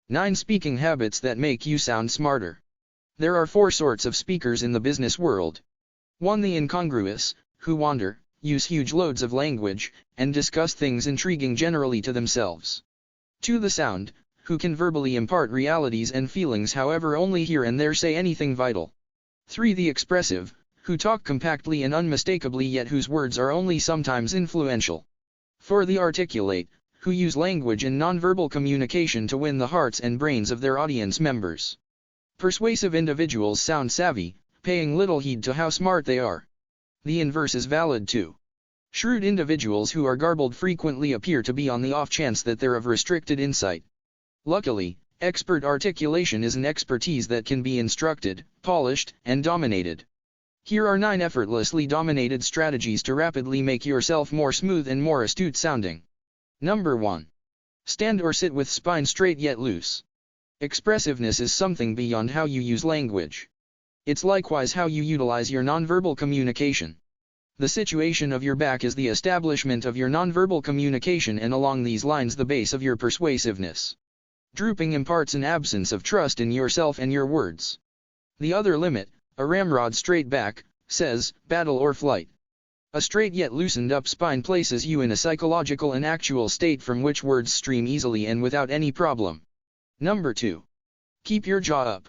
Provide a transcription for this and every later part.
9 Speaking habits that make you sound smarter. There are 4 sorts of speakers in the business world. 1. The incongruous, who wander, use huge loads of language, and discuss things intriguing generally to themselves. 2. The sound, who can verbally impart realities and feelings however only here and there say anything vital. 3. The expressive, who talk compactly and unmistakably yet whose words are only sometimes influential. 4. The articulate, who use language and nonverbal communication to win the hearts and brains of their audience members. Persuasive individuals sound savvy, paying little heed to how smart they are. The inverse is valid too. Shrewd individuals who are garbled frequently appear to be on the off chance that they're of restricted insight. Luckily, expert articulation is an expertise that can be instructed, polished, and dominated. Here are 9 effortlessly dominated strategies to rapidly make yourself more smooth and more astute sounding. Number 1. Stand or sit with spine straight yet loose. Expressiveness is something beyond how you use language. It's likewise how you utilize your nonverbal communication. The situation of your back is the establishment of your nonverbal communication, and along these lines the base of your persuasiveness. Drooping imparts an absence of trust in yourself and your words. The other limit, a ramrod straight back, says, battle or flight. A straight yet loosened up spine places you in a psychological and actual state from which words stream easily and without any problem. Number 2. Keep your jaw up.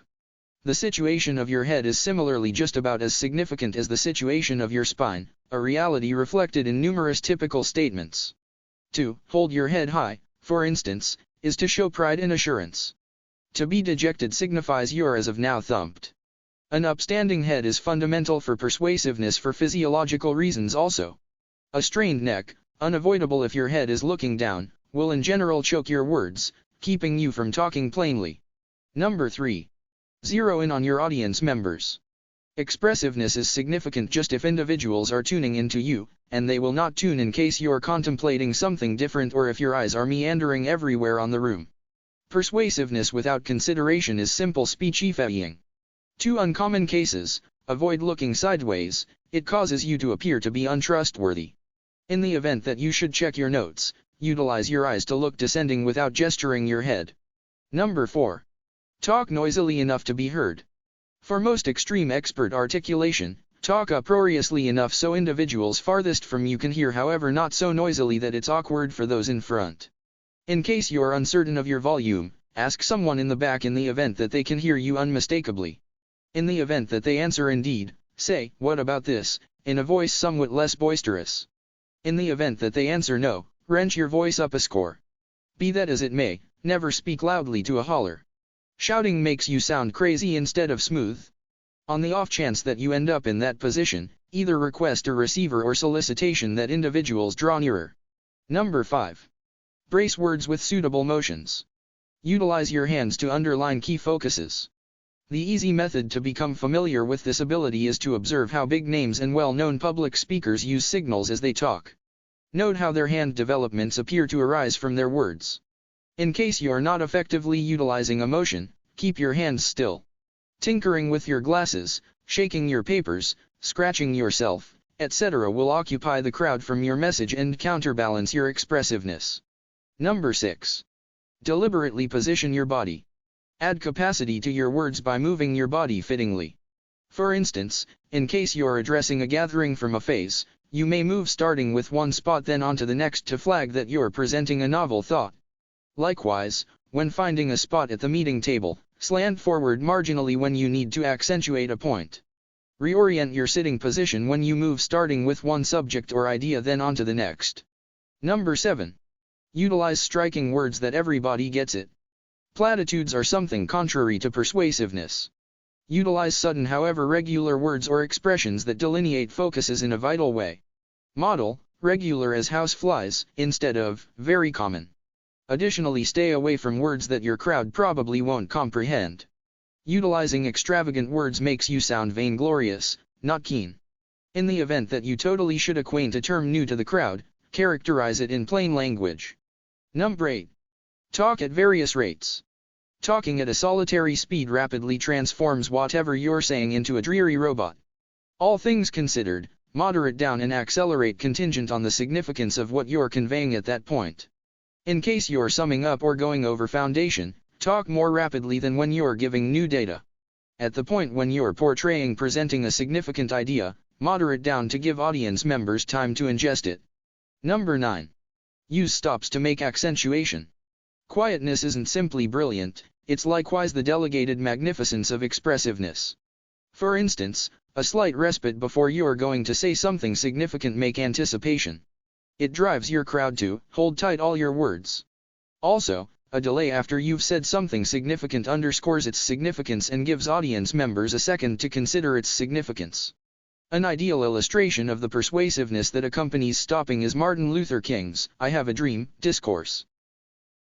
The situation of your head is similarly just about as significant as the situation of your spine, a reality reflected in numerous typical statements. 2. Hold your head high, for instance, is to show pride and assurance. To be dejected signifies you're as of now thumped. An upstanding head is fundamental for persuasiveness for physiological reasons also. A strained neck, unavoidable if your head is looking down, will in general choke your words, keeping you from talking plainly. Number 3. Zero in on your audience members. Expressiveness is significant just if individuals are tuning into you, and they will not tune in case you're contemplating something different or if your eyes are meandering everywhere on the room. Persuasiveness without consideration is simple speechifying. 2 uncommon cases: avoid looking sideways, it causes you to appear to be untrustworthy. In the event that you should check your notes, utilize your eyes to look descending without gesturing your head. Number 4. Talk noisily enough to be heard. For most extreme expert articulation, talk uproariously enough so individuals farthest from you can hear, however not so noisily that it's awkward for those in front. In case you're uncertain of your volume, ask someone in the back in the event that they can hear you unmistakably. In the event that they answer indeed, say, "What about this?" in a voice somewhat less boisterous. In the event that they answer no, wrench your voice up a score. Be that as it may, never speak loudly to a holler. Shouting makes you sound crazy instead of smooth. On the off chance that you end up in that position, either request a receiver or solicitation that individuals draw nearer. Number 5. Brace words with suitable motions. Utilize your hands to underline key focuses. The easy method to become familiar with this ability is to observe how big names and well-known public speakers use signals as they talk. Note how their hand developments appear to arise from their words. In case you are not effectively utilizing a motion, keep your hands still. Tinkering with your glasses, shaking your papers, scratching yourself, etc. will occupy the crowd from your message and counterbalance your expressiveness. Number 6. Deliberately position your body. Add capacity to your words by moving your body fittingly. For instance, in case you're addressing a gathering from a phase, you may move starting with one spot then onto the next to flag that you're presenting a novel thought. Likewise, when finding a spot at the meeting table, slant forward marginally when you need to accentuate a point. Reorient your sitting position when you move starting with one subject or idea then onto the next. Number 7. Utilize striking words that everybody gets it. Platitudes are something contrary to persuasiveness. Utilize sudden however regular words or expressions that delineate focuses in a vital way. Model, regular as house flies, instead of, very common. Additionally, stay away from words that your crowd probably won't comprehend. Utilizing extravagant words makes you sound vainglorious, not keen. In the event that you totally should acquaint a term new to the crowd, characterize it in plain language. Number 8. Talk at various rates. Talking at a solitary speed rapidly transforms whatever you're saying into a dreary robot. All things considered, moderate down and accelerate contingent on the significance of what you're conveying at that point. In case you're summing up or going over foundation, Talk more rapidly than when you're giving new data. At the point when you're presenting a significant idea, moderate down to give audience members time to ingest it. Number 9. Use stops to make accentuation. Quietness isn't simply brilliant, it's likewise the delegated magnificence of expressiveness. For instance, a slight respite before you're going to say something significant make anticipation. It drives your crowd to hold tight all your words. Also, a delay after you've said something significant underscores its significance and gives audience members a second to consider its significance. An ideal illustration of the persuasiveness that accompanies stopping is Martin Luther King's "I Have a Dream" discourse.